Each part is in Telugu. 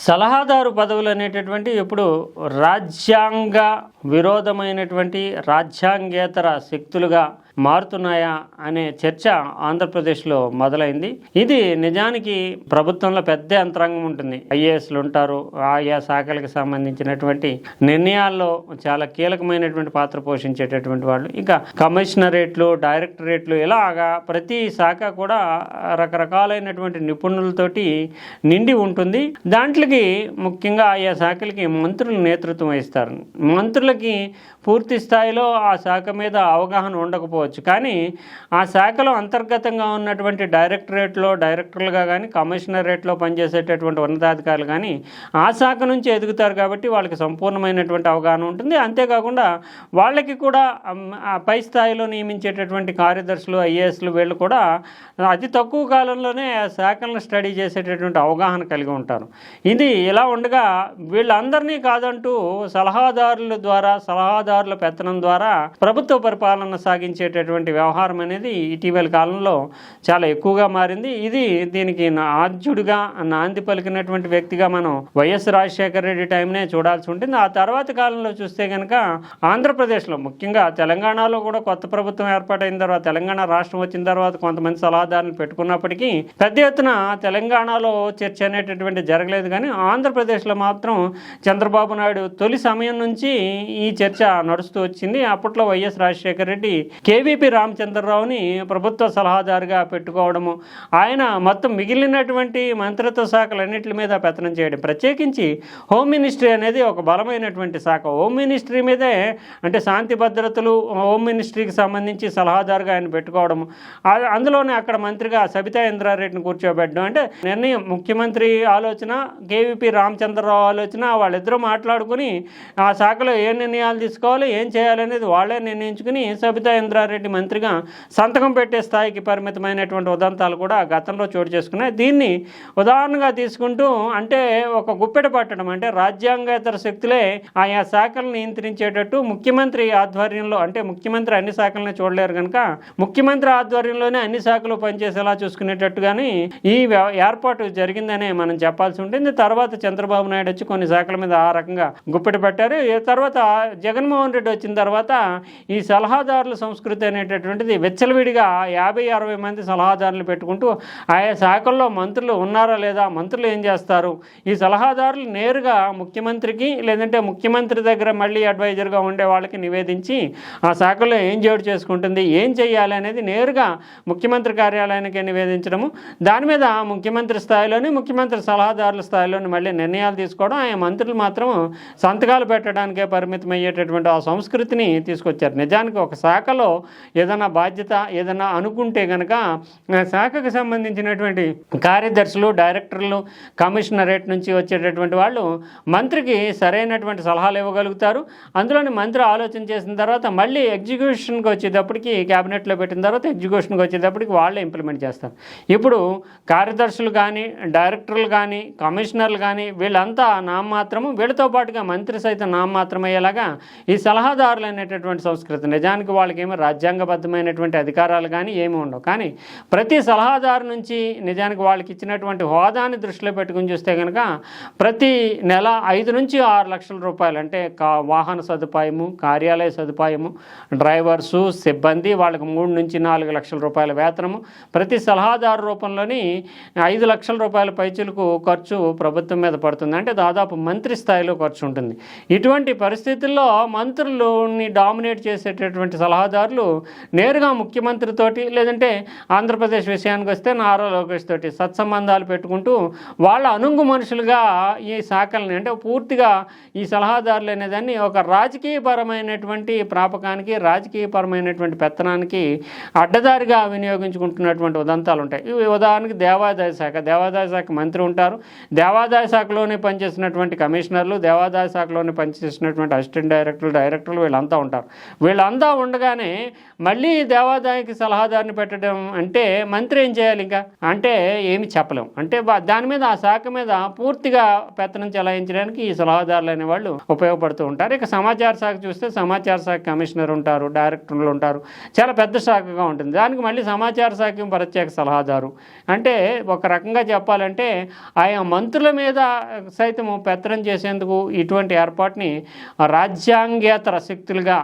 సలహాదారు పదవులు అనేటటువంటివి ఇప్పుడు రాజ్యాంగ విరోధమైనటువంటి రాజ్యాంగేతర శక్తులుగా మారుతున్నాయా అనే చర్చ ఆంధ్రప్రదేశ్లో మొదలైంది. ఇది నిజానికి ప్రభుత్వంలో పెద్ద యంత్రాంగం ఉంటుంది. ఐఏఎస్లు ఉంటారు. ఆయా శాఖలకు సంబంధించినటువంటి నిర్ణయాల్లో చాలా కీలకమైనటువంటి పాత్ర పోషించేటటువంటి వాళ్ళు. ఇంకా కమిషనరేట్లు, డైరెక్టరేట్లు ఇలాగా ప్రతి శాఖ కూడా రకరకాలైనటువంటి నిపుణులతోటి నిండి ఉంటుంది. దాంట్లోకి ముఖ్యంగా ఆయా శాఖలకి మంత్రులు నేతృత్వం వహిస్తారు. మంత్రులకి పూర్తి స్థాయిలో ఆ శాఖ మీద అవగాహన ఉండకపోవచ్చు, కానీ ఆ శాఖలో అంతర్గతంగా ఉన్నటువంటి డైరెక్టర్లుగా కానీ కమిషనరేట్లో పనిచేసేటటువంటి ఉన్నతాధికారులు కానీ ఆ శాఖ నుంచి ఎదుగుతారు కాబట్టి వాళ్ళకి సంపూర్ణమైనటువంటి అవగాహన ఉంటుంది. అంతేకాకుండా వాళ్ళకి కూడా పై స్థాయిలో నియమించేటటువంటి కార్యదర్శులు, ఐఏఎస్లు వీళ్ళు కూడా అతి తక్కువ కాలంలోనే ఆ శాఖలను స్టడీ చేసేటటువంటి అవగాహన కలిగి ఉంటారు. ఇది ఇలా ఉండగా వీళ్ళందరినీ కాదంటూ సలహాదారుల పెత్తనం ద్వారా ప్రభుత్వ పరిపాలన సాగించేటటువంటి వ్యవహారం అనేది ఇటీవల కాలంలో చాలా ఎక్కువగా మారింది. దీనికి ఆద్యుడిగా నాంది పలికినటువంటి వ్యక్తిగా మనం వైఎస్ రాజశేఖర రెడ్డి టైంనే చూడాల్సి ఉంటుంది. ఆ తర్వాత కాలంలో చూస్తే కనుక ఆంధ్రప్రదేశ్లో, ముఖ్యంగా తెలంగాణలో కూడా కొత్త ప్రభుత్వం ఏర్పాటైన తర్వాత, తెలంగాణ రాష్ట్రం వచ్చిన తర్వాత కొంతమంది సలహాదారులు పెట్టుకున్నప్పటికీ పెద్ద ఎత్తున తెలంగాణలో చర్చ అనేటటువంటి జరగలేదు. కానీ ఆంధ్రప్రదేశ్లో మాత్రం చంద్రబాబు నాయుడు తొలి సమయం నుంచి ఈ చర్చ నడుస్తూ వచ్చింది. అప్పట్లో వైఎస్ రాజశేఖర రెడ్డి కేవీపీ రామచంద్రరావుని ప్రభుత్వ సలహాదారుగా పెట్టుకోవడము, ఆయన మొత్తం మిగిలినటువంటి మంత్రిత్వ శాఖలన్నింటి మీద పెత్తనం చేయడం, ప్రత్యేకించి హోమ్ మినిస్ట్రీ అనేది ఒక బలమైనటువంటి శాఖ. హోమ్ మినిస్ట్రీ మీదే, అంటే శాంతి భద్రతలు, హోమ్ మినిస్ట్రీకి సంబంధించి సలహాదారుగా ఆయన పెట్టుకోవడము, అందులోనే అక్కడ మంత్రిగా సబితా ఇంద్రారెడ్డిని కూర్చోబెట్టడం, అంటే నిర్ణయం ముఖ్యమంత్రి ఆలోచన, కేవీపీ రామచంద్రరావు ఆలోచన, వాళ్ళిద్దరూ మాట్లాడుకుని ఆ శాఖలో ఏ నిర్ణయాలు తీసుకోవాలి, ఏం చేయాలనేది వాళ్ళే నిర్ణయించుకుని సబితా ఇంద్రారెడ్డి మంత్రిగా సంతకం పెట్టే స్థాయికి పరిమితమైనటువంటి ఉదంతాలు కూడా గతంలో చోటు చేసుకున్నాయి. దీన్ని ఉదాహరణగా తీసుకుంటూ, అంటే ఒక గుప్పెట పట్టడం, అంటే రాజ్యాంగేతర శక్తులే ఆయా శాఖలను నియంత్రించేటట్టు ముఖ్యమంత్రి ఆధ్వర్యంలో, అంటే ముఖ్యమంత్రి అన్ని శాఖలను చూడలేరు కనుక ముఖ్యమంత్రి ఆధ్వర్యంలోనే అన్ని శాఖలు పనిచేసేలా చూసుకునేటట్టుగానే ఈ ఏర్పాటు జరిగిందనే మనం చెప్పాల్సి ఉంటుంది. తర్వాత చంద్రబాబు నాయుడు వచ్చి కొన్ని శాఖల మీద ఆ రకంగా గుప్పెట పెట్టారు. తర్వాత జగన్మోహన్ రెడ్డి వచ్చిన తర్వాత ఈ సలహాదారుల సంస్కృతి అనేటటువంటిది వెచ్చలవిడిగా 50-60 మంది సలహాదారులు పెట్టుకుంటూ ఆయా శాఖల్లో మంత్రులు ఉన్నారా లేదా, మంత్రులు ఏం చేస్తారు, ఈ సలహాదారులు నేరుగా ముఖ్యమంత్రికి లేదంటే ముఖ్యమంత్రి దగ్గర మళ్ళీ అడ్వైజర్గా ఉండే వాళ్ళకి నివేదించి ఆ శాఖలో ఏం జోడు చేసుకుంటుంది, ఏం చేయాలి అనేది నేరుగా ముఖ్యమంత్రి కార్యాలయానికి నివేదించడము, దాని మీద ముఖ్యమంత్రి స్థాయిలోని, ముఖ్యమంత్రి సలహాదారుల స్థాయిలోని మళ్ళీ నిర్ణయాలు తీసుకోవడం, ఆయా మంత్రులు మాత్రం సంతకాలు పెట్టడానికే పరిమితమయ్యేటటువంటి ఆ సంస్కృతిని తీసుకొచ్చారు. నిజానికి ఒక శాఖలో ఏదైనా బాధ్యత ఏదైనా అనుకుంటే కనుక శాఖకు సంబంధించినటువంటి కార్యదర్శులు, డైరెక్టర్లు, కమిషనరేట్ నుంచి వచ్చేటటువంటి వాళ్ళు మంత్రికి సరైనటువంటి సలహాలు ఇవ్వగలుగుతారు. అందులోని మంత్రి ఆలోచన చేసిన తర్వాత మళ్ళీ ఎగ్జిక్యూషన్కి వచ్చేటప్పటికి, క్యాబినెట్లో పెట్టిన తర్వాత ఎగ్జిక్యూషన్కి వచ్చేటప్పటికి వాళ్ళే ఇంప్లిమెంట్ చేస్తారు. ఇప్పుడు కార్యదర్శులు కానీ, డైరెక్టర్లు కానీ, కమిషనర్లు కానీ వీళ్ళంతా నామమాత్రము, వీళ్ళతో పాటుగా మంత్రి సైతం నామమాత్రమయ్యేలాగా ఈ సలహాదారులు అనేటటువంటి సంస్కృతి. నిజానికి వాళ్ళకి ఏమో రాజ్యాంగబద్ధమైనటువంటి అధికారాలు కానీ ఏమి ఉండవు, కానీ ప్రతి సలహాదారు నుంచి నిజానికి వాళ్ళకి ఇచ్చినటువంటి హోదాని దృష్టిలో పెట్టుకుని చూస్తే కనుక ప్రతి నెల 5 నుంచి 6 లక్షల రూపాయలు, అంటే వాహన సదుపాయము, కార్యాలయ సదుపాయము, డ్రైవర్సు, సిబ్బంది, వాళ్ళకి 3 నుంచి 4 లక్షల రూపాయల వేతనము, ప్రతి సలహాదారు రూపంలోని 5 లక్షల రూపాయల పైచులకు ఖర్చు ప్రభుత్వం మీద పడుతుంది. అంటే దాదాపు మంత్రి స్థాయిలో ఖర్చు ఉంటుంది. ఇటువంటి పరిస్థితుల్లో మంత్రులని డామినేట్ చేసేటటువంటి సలహాదారులు నేరుగా ముఖ్యమంత్రితోటి, లేదంటే ఆంధ్రప్రదేశ్ విషయానికి వస్తే నారా లోకేష్ తోటి సత్సంబంధాలు పెట్టుకుంటూ వాళ్ళ అనుంగు మనుషులుగా ఈ శాఖల్ని, అంటే పూర్తిగా ఈ సలహాదారులు అనేదాన్ని ఒక రాజకీయపరమైనటువంటి ప్రాపకానికి, రాజకీయపరమైనటువంటి పెత్తనానికి అడ్డదారిగా వినియోగించుకుంటున్నటువంటి ఉదంతాలు ఉంటాయి. ఇవి ఉదాహరణకి దేవాదాయ శాఖ మంత్రి ఉంటారు. దేవాదాయ శాఖలోనే పనిచేసినటువంటి కమిషనర్లు, దేవాదాయ శాఖలోనే పనిచేసినటువంటి అసిస్టెంట్ డైరెక్టర్లు వీళ్ళంతా ఉంటారు. వీళ్ళంతా ఉండగానే మళ్ళీ దేవాదాయకి సలహాదారుని పెట్టడం అంటే మంత్రి ఏం చేయాలి? ఇంకా అంటే ఏమి చెప్పలేం. అంటే దాని మీద, ఆ శాఖ మీద పూర్తిగా పెత్తనం చెలాయించడానికి ఈ సలహాదారులు అనేవాళ్ళు ఉపయోగపడుతూ ఉంటారు. ఇక సమాచార శాఖ చూస్తే సమాచార శాఖ కమిషనర్ ఉంటారు, డైరెక్టర్లు ఉంటారు, చాలా పెద్ద శాఖగా ఉంటుంది. దానికి మళ్ళీ సమాచార శాఖ ప్రత్యేక సలహాదారు. అంటే ఒక రకంగా చెప్పాలంటే ఆయా మంత్రుల మీద సైతము పెత్తనం చేసేందుకు ఇటువంటి ఏర్పాటుని రాజ్యాంగేతర శక్తులుగా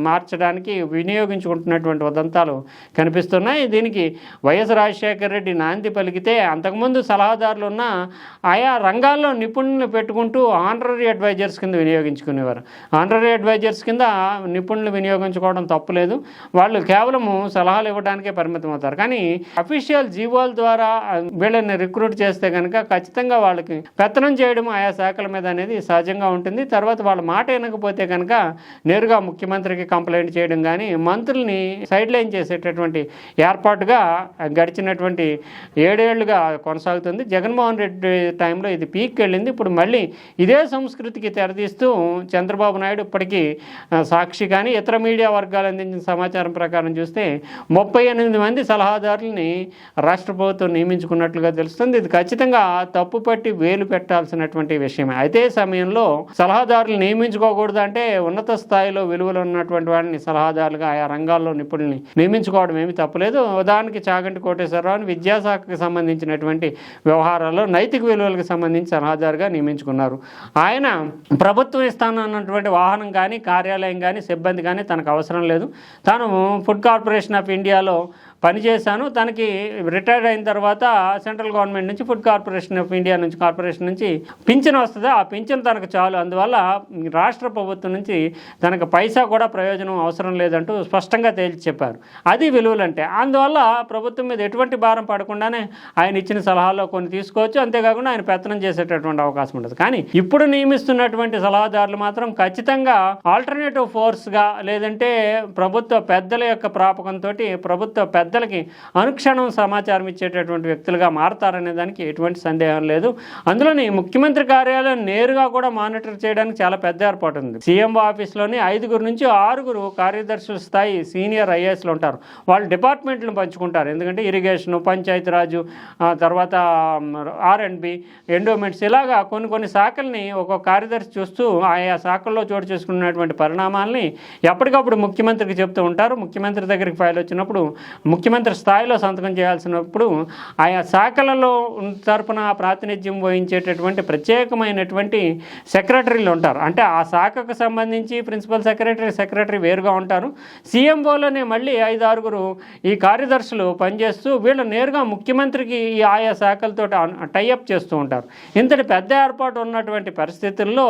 మార్చడానికి వినియోగించుకుంటున్నటువంటి ఉదంతాలు కనిపిస్తున్నాయి. దీనికి వైఎస్ రాజశేఖర రెడ్డి నాంది పలికితే అంతకుముందు సలహాదారులు ఉన్న ఆయా రంగాల్లో నిపుణులను పెట్టుకుంటూ ఆనరరీ అడ్వైజర్స్ కింద వినియోగించుకునేవారు. ఆనరరీ అడ్వైజర్స్ కింద నిపుణులు వినియోగించుకోవడం తప్పులేదు, వాళ్ళు కేవలము సలహాలు ఇవ్వడానికే పరిమితం అవుతారు. కానీ అఫీషియల్ జీవోల ద్వారా వీళ్ళని రిక్రూట్ చేస్తే కనుక ఖచ్చితంగా వాళ్ళకి పెత్తనం చేయడం ఆయా శాఖల మీద అనేది సహజంగా ఉంటుంది. తర్వాత వాళ్ళ మాట వినకపోతే కనుక నేరుగా ముఖ్యమంత్రికి కంప్లైంట్ చేయడం కానీ మంత్రుల్ని సైడ్ లైన్ చేసేటటువంటి ఏర్పాటుగా గడిచినటువంటి 7 ఏళ్లుగా కొనసాగుతుంది. జగన్మోహన్ రెడ్డి టైంలో ఇది పీక్ వెళ్ళింది. ఇప్పుడు మళ్ళీ ఇదే సంస్కృతికి తెరదీస్తూ చంద్రబాబు నాయుడు ఇప్పటికీ సాక్షి కానీ ఇతర మీడియా వర్గాలు అందించిన సమాచారం ప్రకారం చూస్తే 38 మంది సలహాదారులని రాష్ట్ర ప్రభుత్వం నియమించుకున్నట్లుగా తెలుస్తుంది. ఇది ఖచ్చితంగా తప్పుపట్టి వేలు పెట్టాల్సినటువంటి విషయమే. అయితే సమయంలో సలహాదారులు నియమించుకోకూడదు అంటే ఉన్నత స్థాయిలో విలువలు ఉన్నటువంటి వాడిని సలహాదారులుగా ఆయా రంగాల్లో నిపుణుల్ని నియమించుకోవడం ఏమీ తప్పులేదు. ఉదాహరణకి చాగంటి కోటేశ్వరరావుని విద్యాశాఖకు సంబంధించినటువంటి వ్యవహారాల్లో నైతిక విలువలకు సంబంధించి సలహాదారుగా నియమించుకున్నారు. ఆయన ప్రభుత్వం ఇస్తానన్నటువంటి వాహనం కానీ కార్యాలయం కానీ సిబ్బంది కానీ తనకు అవసరం లేదు. తాను ఫుడ్ కార్పొరేషన్ ఆఫ్ ఇండియాలో పనిచేశాను, తనకి రిటైర్డ్ అయిన తర్వాత సెంట్రల్ గవర్నమెంట్ నుంచి ఫుడ్ కార్పొరేషన్ ఆఫ్ ఇండియా నుంచి కార్పొరేషన్ నుంచి పింఛన్ వస్తుంది, ఆ పింఛన్ తనకు చాలు, అందువల్ల రాష్ట్ర ప్రభుత్వం నుంచి తనకు పైసా కూడా ప్రయోజనం అవసరం లేదంటూ స్పష్టంగా తేల్చి చెప్పారు. అది విలువలంటే. అందువల్ల ప్రభుత్వం మీద ఎటువంటి భారం పడకుండానే ఆయన ఇచ్చిన సలహాల్లో కొన్ని తీసుకోవచ్చు, అంతేకాకుండా ఆయన పెత్తనం చేసేటటువంటి అవకాశం ఉంటుంది. కానీ ఇప్పుడు నియమిస్తున్నటువంటి సలహాదారులు మాత్రం ఖచ్చితంగా ఆల్టర్నేటివ్ ఫోర్స్గా లేదంటే ప్రభుత్వ పెద్దల యొక్క ప్రాపకంతో ప్రభుత్వ పెద్దలకి అనుక్షణం సమాచారం ఇచ్చేటటువంటి వ్యక్తులుగా మారతారనే దానికి ఎటువంటి సందేహం లేదు. అందులోని ముఖ్యమంత్రి కార్యాలయం నేరుగా కూడా మానిటర్ చేయడానికి చాలా పెద్ద ఏర్పాటు ఉంది. సీఎం ఆఫీస్లోని 5 నుంచి 6 కార్యదర్శుల స్థాయి సీనియర్ ఐఏఎస్లు ఉంటారు. వాళ్ళు డిపార్ట్మెంట్లను పంచుకుంటారు. ఎందుకంటే ఇరిగేషను, పంచాయతీరాజు, తర్వాత R&B, ఎండోమెంట్స్, ఇలాగా కొన్ని శాఖల్ని ఒక్కొక్క కార్యదర్శి చూస్తూ ఆయా శాఖల్లో చోటు చేసుకున్నటువంటి పరిణామాలని ఎప్పటికప్పుడు ముఖ్యమంత్రికి చెప్తూ ఉంటారు. ముఖ్యమంత్రి దగ్గరికి ఫైల్ వచ్చినప్పుడు ముఖ్యమంత్రి స్థాయిలో సంతకం చేయాల్సినప్పుడు ఆయా శాఖలలో తరపున ప్రాతినిధ్యం వహించేటటువంటి ప్రత్యేకమైనటువంటి సెక్రటరీలు ఉంటారు. అంటే ఆ శాఖకు సంబంధించి ప్రిన్సిపల్ సెక్రటరీ వేరుగా ఉంటారు. సీఎంఓలోనే మళ్ళీ 5-6 ఈ కార్యదర్శులు పనిచేస్తూ వీళ్ళు నేరుగా ముఖ్యమంత్రికి ఈ ఆయా శాఖలతో టైఅప్ చేస్తూ ఉంటారు. ఇంతటి పెద్ద ఏర్పాటు ఉన్నటువంటి పరిస్థితుల్లో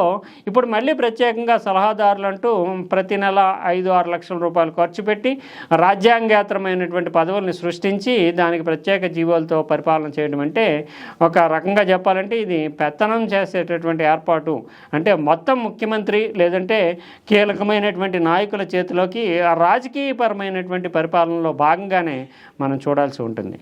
ఇప్పుడు మళ్ళీ ప్రత్యేకంగా సలహాదారులు అంటూ ప్రతి నెల 5-6 లక్షల రూపాయలు ఖర్చు పెట్టి రాజ్యాంగేతరమైనటువంటి పదవుల్ని సృష్టించి దానికి ప్రత్యేక జీవోలతో పరిపాలన చేయడం అంటే ఒక రకంగా చెప్పాలంటే ఇది పెత్తనం చేసేటటువంటి ఏర్పాటు. అంటే మొత్తం ముఖ్యమంత్రి లేదంటే కీలకమైనటువంటి నాయకుల చేతిలోకి రాజకీయపరమైనటువంటి పరిపాలనలో భాగంగానే మనం చూడాల్సి ఉంటుంది.